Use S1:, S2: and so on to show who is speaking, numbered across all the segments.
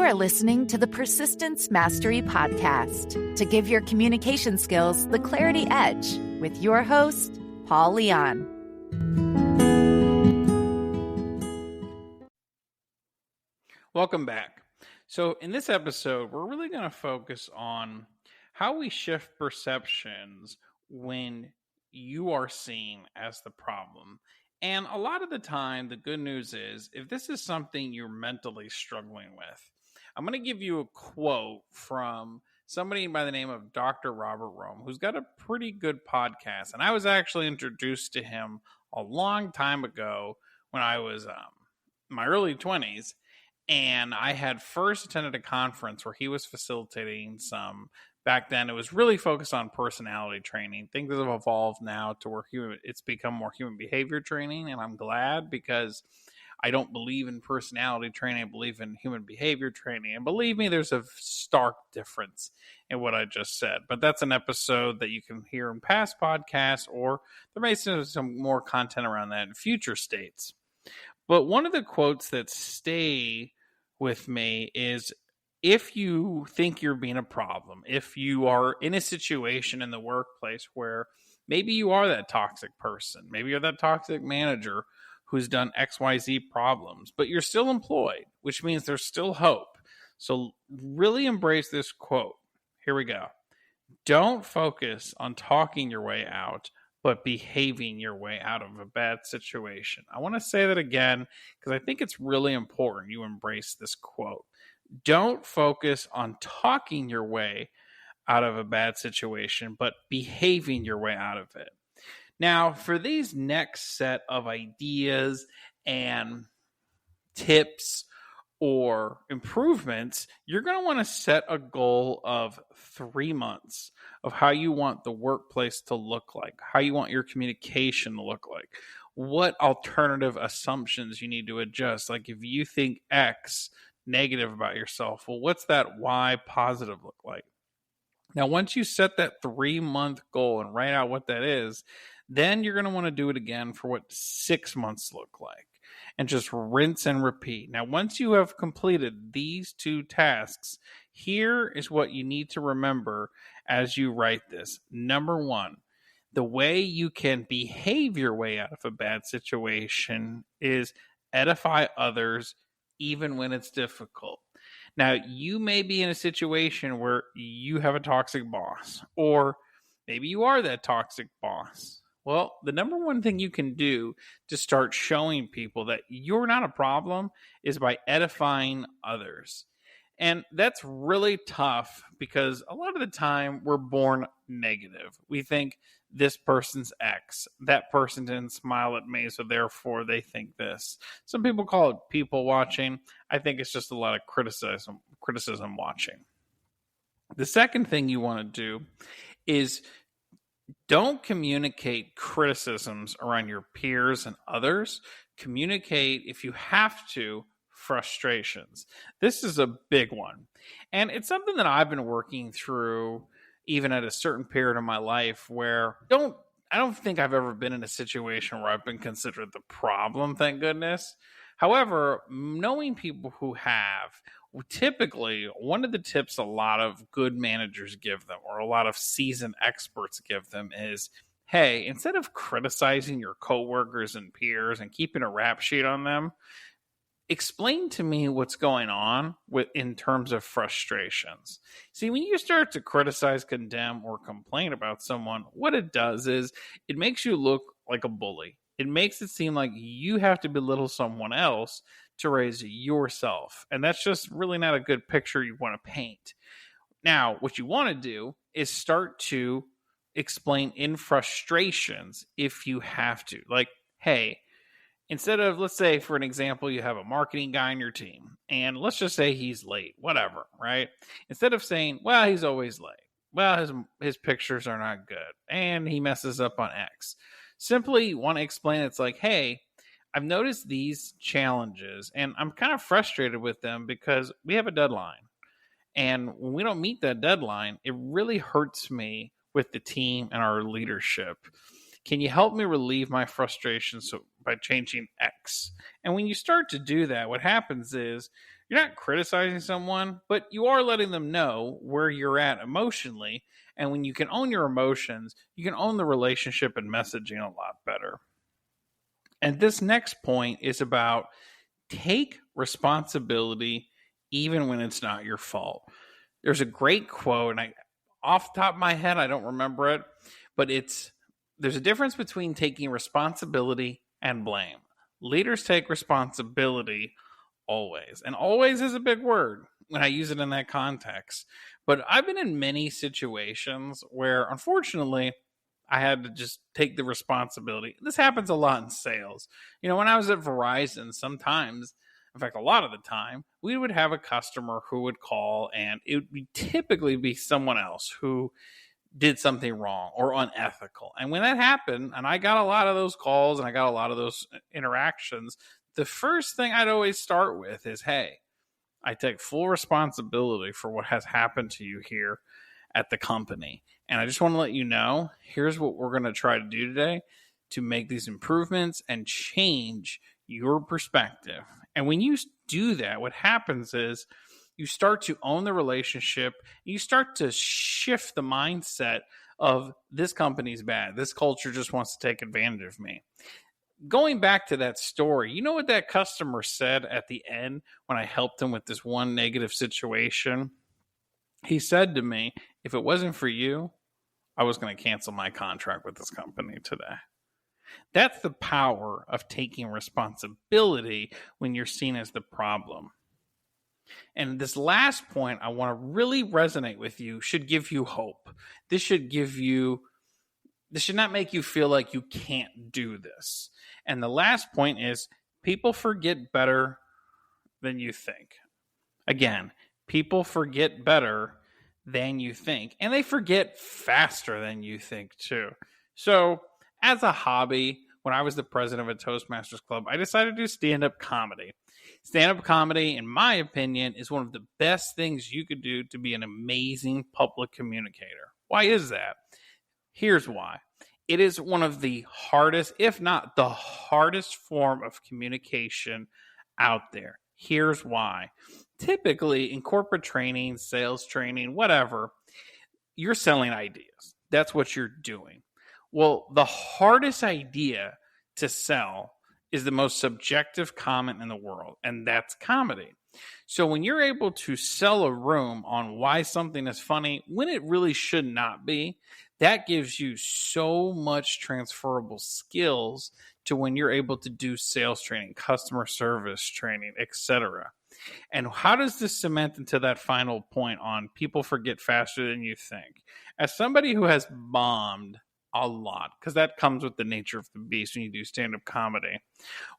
S1: are listening to the Persistence Mastery Podcast to give your communication skills the clarity edge with your host, Paul Leon.
S2: Welcome back. So in this episode, we're really going to focus on how we shift perceptions when you are seen as the problem. And a lot of the time, the good news is, if this is something you're mentally struggling with, I'm going to give you a quote from somebody by the name of Dr. Robert Rome, who's got a pretty good podcast. And I was actually introduced to him a long time ago when I was in my early 20s. And I had first attended a conference where he was facilitating some. Back then, it was really focused on personality training. Things have evolved now to where it's become more human behavior training, and I'm glad, because I don't believe in personality training. I believe in human behavior training. And believe me, there's a stark difference in what I just said. But that's an episode that you can hear in past podcasts, or there may be some more content around that in future states. But one of the quotes that stay with me is, if you think you're being a problem, if you are in a situation in the workplace where maybe you are that toxic person, maybe you're that toxic manager who's done XYZ problems, but you're still employed, which means there's still hope. So really embrace this quote. Here we go. Don't focus on talking your way out, but behaving your way out of a bad situation. I want to say that again, because I think it's really important you embrace this quote. Don't focus on talking your way out of a bad situation, but behaving your way out of it. Now, for these next set of ideas and tips or improvements, you're going to want to set a goal of 3 months of how you want the workplace to look like, how you want your communication to look like, what alternative assumptions you need to adjust. Like, if you think X negative about yourself, well, what's that Y positive look like? Now, once you set that 3-month goal and write out what that is, then you're going to want to do it again for what 6 months look like, and just rinse and repeat. Now, once you have completed these 2 tasks, here is what you need to remember as you write this. Number 1, the way you can behave your way out of a bad situation is edify others even when it's difficult. Now, you may be in a situation where you have a toxic boss, or maybe you are that toxic boss. Well, the number one thing you can do to start showing people that you're not a problem is by edifying others. And that's really tough, because a lot of the time we're born negative. We think this person's X, that person didn't smile at me, so therefore they think this. Some people call it people watching. I think it's just a lot of criticism watching. The second thing you want to do is don't communicate criticisms around your peers and others. Communicate, if you have to, frustrations. This is a big one. And it's something that I've been working through even at a certain period of my life, where I don't think I've ever been in a situation where I've been considered the problem, thank goodness. However, knowing people who have, typically one of the tips a lot of good managers give them, or a lot of seasoned experts give them, is, hey, instead of criticizing your coworkers and peers and keeping a rap sheet on them, explain to me what's going on in terms of frustrations. See, when you start to criticize, condemn, or complain about someone, what it does is it makes you look like a bully. It makes it seem like you have to belittle someone else to raise yourself. And that's just really not a good picture you want to paint. Now, what you want to do is start to explain in frustrations if you have to. Like, hey, instead of, let's say, for an example, you have a marketing guy on your team, and let's just say he's late, whatever, right? Instead of saying, well, he's always late. Well, his pictures are not good, and he messes up on X. Simply want to explain, it's like, hey, I've noticed these challenges, and I'm kind of frustrated with them because we have a deadline. And when we don't meet that deadline, it really hurts me with the team and our leadership. Can you help me relieve my frustration by changing X? And when you start to do that, what happens is You're not criticizing someone, but you are letting them know where you're at emotionally. And when you can own your emotions, you can own the relationship and messaging a lot better. And this next point is about take responsibility even when it's not your fault. There's a great quote, and off the top of my head, I don't remember it, but there's a difference between taking responsibility and blame. Leaders take responsibility always, and always is a big word when I use it in that context. But I've been in many situations where, unfortunately, I had to just take the responsibility. This happens a lot in sales. When I was at Verizon, sometimes, in fact, a lot of the time, we would have a customer who would call, and it would typically be someone else who did something wrong or unethical. And when that happened, and I got a lot of those calls and I got a lot of those interactions, the first thing I'd always start with is, hey, I take full responsibility for what has happened to you here at the company. And I just want to let you know, here's what we're going to try to do today to make these improvements and change your perspective. And when you do that, what happens is you start to own the relationship. You start to shift the mindset of this company's bad. This culture just wants to take advantage of me. Going back to that story, you know what that customer said at the end when I helped him with this one negative situation? He said to me, if it wasn't for you, I was going to cancel my contract with this company today. That's the power of taking responsibility when you're seen as the problem. And this last point I want to really resonate with you should give you hope. This should not make you feel like you can't do this. And the last point is people forget better than you think. Again, people forget better than you think, and they forget faster than you think too. So as a hobby, when I was the president of a Toastmasters club, I decided to do stand-up comedy. Stand-up comedy, in my opinion, is one of the best things you could do to be an amazing public communicator. Why is that? Here's why. It is one of the hardest, if not the hardest form of communication out there. Here's why. Typically, in corporate training, sales training, whatever, you're selling ideas. That's what you're doing. Well, the hardest idea to sell is the most subjective comment in the world, and that's comedy. So when you're able to sell a room on why something is funny when it really should not be, that gives you so much transferable skills to when you're able to do sales training, customer service training, etc. And how does this cement into that final point on people forget faster than you think? As somebody who has bombed a lot, because that comes with the nature of the beast when you do stand-up comedy,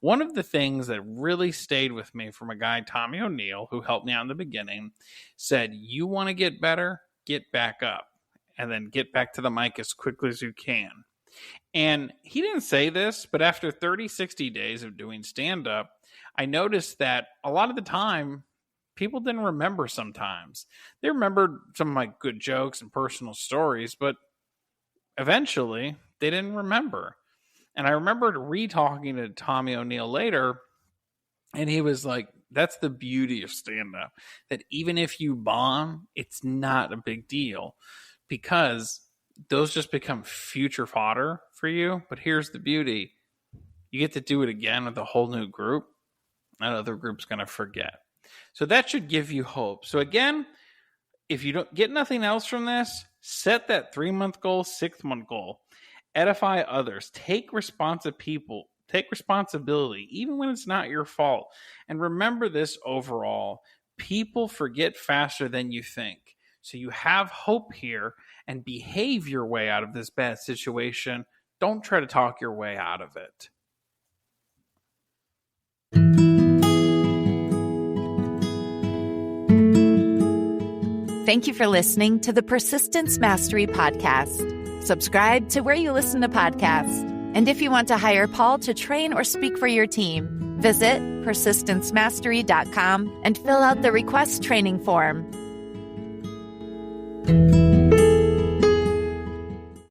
S2: one of the things that really stayed with me from a guy, Tommy O'Neill, who helped me out in the beginning, said, you want to get better, get back up, and then get back to the mic as quickly as you can. And he didn't say this, but after 30, 60 days of doing stand-up, I noticed that a lot of the time, people didn't remember sometimes. They remembered some of my good jokes and personal stories, but eventually they didn't remember. And I remembered re-talking to Tommy O'Neill later, and he was like, that's the beauty of stand-up, that even if you bomb, it's not a big deal, because those just become future fodder for you. But here's the beauty. You get to do it again with a whole new group. That other group's going to forget. So that should give you hope. So again, if you don't get nothing else from this, set that 3-month goal, 6-month goal. Edify others. Take responsibility, even when it's not your fault. And remember this overall. People forget faster than you think. So you have hope here, and behave your way out of this bad situation. Don't try to talk your way out of it.
S1: Thank you for listening to the Persistence Mastery Podcast. Subscribe to where you listen to podcasts. And if you want to hire Paul to train or speak for your team, visit persistencemastery.com and fill out the request training form.